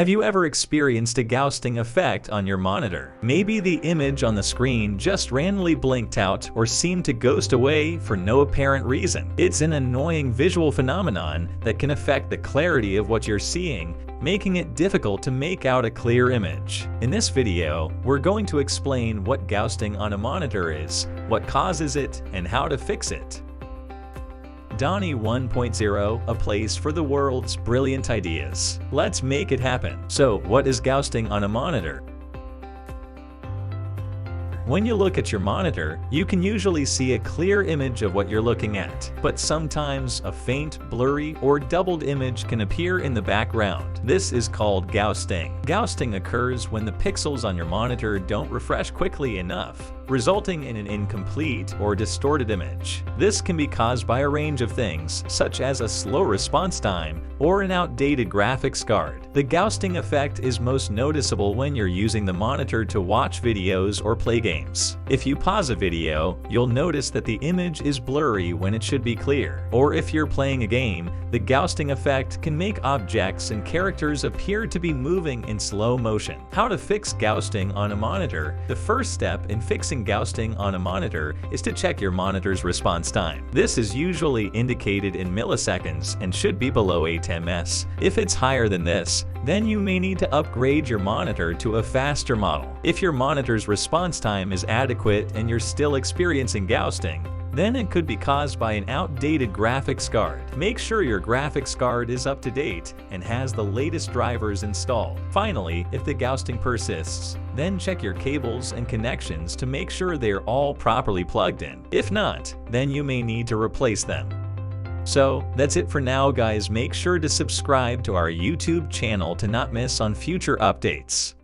Have you ever experienced a ghosting effect on your monitor? Maybe the image on the screen just randomly blinked out or seemed to ghost away for no apparent reason. It's an annoying visual phenomenon that can affect the clarity of what you're seeing, making it difficult to make out a clear image. In this video, we're going to explain what ghosting on a monitor is, what causes it, and how to fix it. Donnie 1.0, a place for the world's brilliant ideas. Let's make it happen. So, what is ghosting on a monitor? When you look at your monitor, you can usually see a clear image of what you're looking at, but sometimes a faint, blurry, or doubled image can appear in the background. This is called ghosting. Ghosting occurs when the pixels on your monitor don't refresh quickly enough, resulting in an incomplete or distorted image. This can be caused by a range of things, such as a slow response time or an outdated graphics card. The ghosting effect is most noticeable when you're using the monitor to watch videos or play games. If you pause a video, you'll notice that the image is blurry when it should be clear. Or if you're playing a game, the ghosting effect can make objects and characters appear to be moving in slow motion. How to fix ghosting on a monitor? The first step in fixing ghosting on a monitor is to check your monitor's response time. This is usually indicated in milliseconds and should be below 8 ms. If it's higher than this, then you may need to upgrade your monitor to a faster model. If your monitor's response time is adequate and you're still experiencing ghosting, then it could be caused by an outdated graphics card. Make sure your graphics card is up to date and has the latest drivers installed. Finally, if the ghosting persists, then check your cables and connections to make sure they're all properly plugged in. If not, then you may need to replace them. So, that's it for now, guys. Make sure to subscribe to our YouTube channel to not miss on future updates.